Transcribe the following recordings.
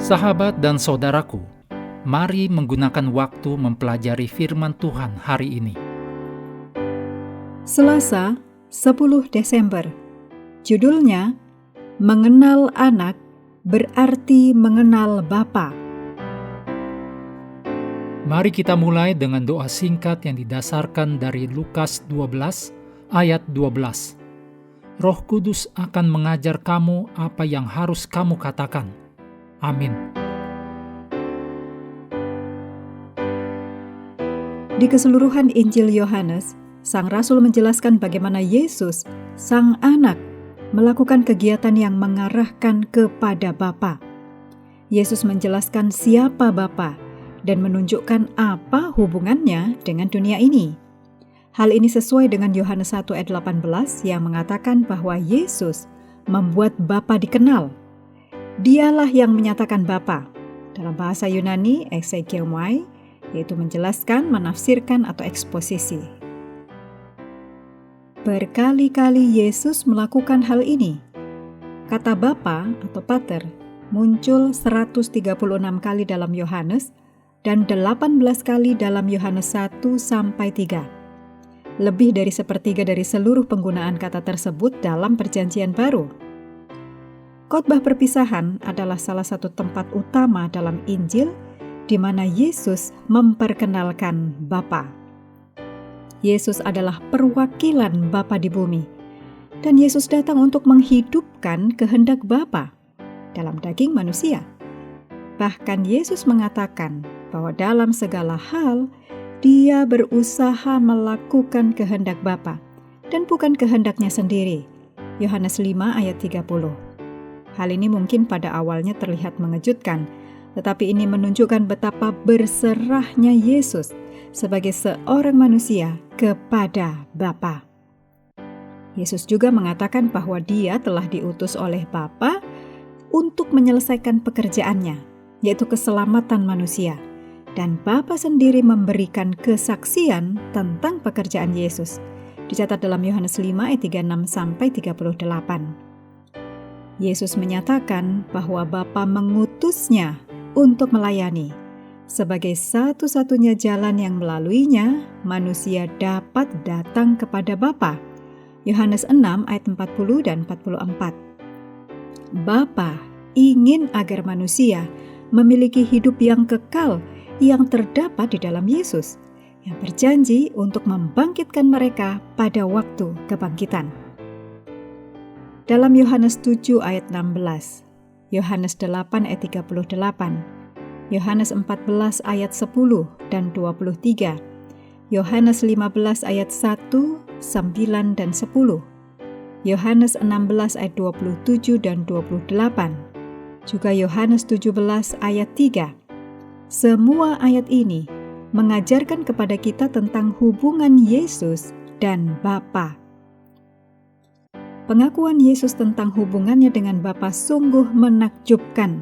Sahabat dan saudaraku, mari menggunakan waktu mempelajari firman Tuhan hari ini. Selasa, 10 Desember. Judulnya, Mengenal Anak Berarti Mengenal Bapa. Mari kita mulai dengan doa singkat yang didasarkan dari Lukas 12 ayat 12. Roh Kudus akan mengajar kamu apa yang harus kamu katakan. Amin. Di keseluruhan Injil Yohanes, Sang Rasul menjelaskan bagaimana Yesus, Sang Anak, melakukan kegiatan yang mengarahkan kepada Bapa. Yesus menjelaskan siapa Bapa dan menunjukkan apa hubungannya dengan dunia ini. Hal ini sesuai dengan Yohanes 1 ayat 18 yang mengatakan bahwa Yesus membuat Bapa dikenal. Dialah yang menyatakan Bapa. Dalam bahasa Yunani, exegeomai, yaitu menjelaskan, menafsirkan, atau eksposisi. Berkali-kali Yesus melakukan hal ini. Kata Bapa atau Pater muncul 136 kali dalam Yohanes dan 18 kali dalam Yohanes 1-3. Lebih dari sepertiga dari seluruh penggunaan kata tersebut dalam Perjanjian Baru. Khotbah perpisahan adalah salah satu tempat utama dalam Injil di mana Yesus memperkenalkan Bapa. Yesus adalah perwakilan Bapa di bumi, dan Yesus datang untuk menghidupkan kehendak Bapa dalam daging manusia. Bahkan Yesus mengatakan bahwa dalam segala hal Dia berusaha melakukan kehendak Bapa dan bukan kehendaknya sendiri. Yohanes 5 ayat 30. Hal ini mungkin pada awalnya terlihat mengejutkan, tetapi ini menunjukkan betapa berserahnya Yesus sebagai seorang manusia kepada Bapa. Yesus juga mengatakan bahwa Dia telah diutus oleh Bapa untuk menyelesaikan pekerjaannya, yaitu keselamatan manusia. Dan Bapa sendiri memberikan kesaksian tentang pekerjaan Yesus. Dicatat dalam Yohanes 5 ayat 36-38. Yesus menyatakan bahwa Bapa mengutusnya untuk melayani. Sebagai satu-satunya jalan yang melaluinya, manusia dapat datang kepada Bapa. Yohanes 6 ayat 40 dan 44. Bapa ingin agar manusia memiliki hidup yang kekal yang terdapat di dalam Yesus, yang berjanji untuk membangkitkan mereka pada waktu kebangkitan. Dalam Yohanes 7 ayat 16, Yohanes 8 ayat 38, Yohanes 14 ayat 10 dan 23, Yohanes 15 ayat 1, 9 dan 10, Yohanes 16 ayat 27 dan 28, juga Yohanes 17 ayat 3. Semua ayat ini mengajarkan kepada kita tentang hubungan Yesus dan Bapa. Pengakuan Yesus tentang hubungannya dengan Bapa sungguh menakjubkan.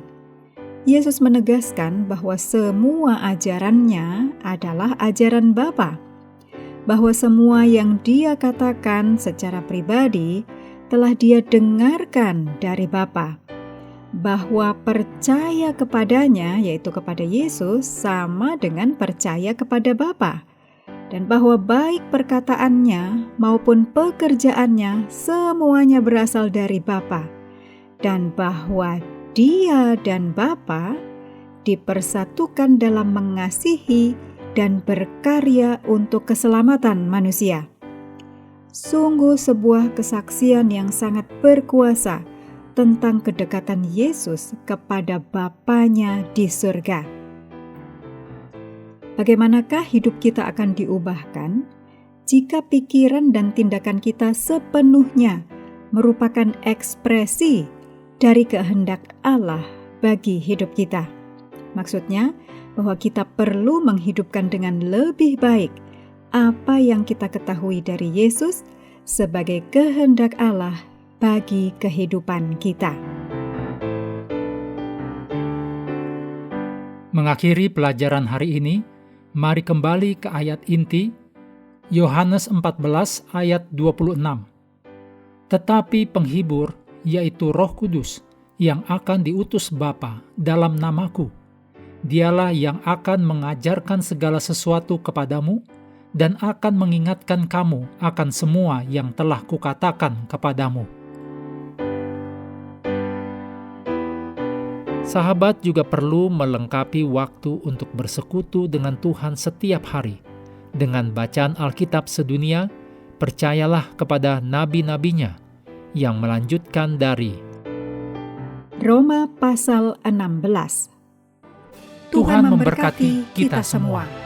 Yesus menegaskan bahwa semua ajarannya adalah ajaran Bapa, bahwa semua yang Dia katakan secara pribadi telah Dia dengarkan dari Bapa, bahwa percaya kepadanya, yaitu kepada Yesus, sama dengan percaya kepada Bapa, dan bahwa baik perkataannya maupun pekerjaannya semuanya berasal dari Bapa, dan bahwa Dia dan Bapa dipersatukan dalam mengasihi dan berkarya untuk keselamatan manusia. Sungguh sebuah kesaksian yang sangat berkuasa tentang kedekatan Yesus kepada Bapanya di surga. Bagaimanakah hidup kita akan diubahkan jika pikiran dan tindakan kita sepenuhnya merupakan ekspresi dari kehendak Allah bagi hidup kita? Maksudnya, bahwa kita perlu menghidupkan dengan lebih baik apa yang kita ketahui dari Yesus sebagai kehendak Allah bagi kehidupan kita. Mengakhiri pelajaran hari ini, mari kembali ke ayat inti, Yohanes 14 ayat 26. Tetapi penghibur, yaitu Roh Kudus, yang akan diutus Bapa dalam namaku. Dialah yang akan mengajarkan segala sesuatu kepadamu dan akan mengingatkan kamu akan semua yang telah kukatakan kepadamu. Sahabat juga perlu melengkapi waktu untuk bersekutu dengan Tuhan setiap hari. Dengan bacaan Alkitab sedunia, percayalah kepada nabi-nabinya yang melanjutkan dari Roma pasal 16. Tuhan memberkati kita semua.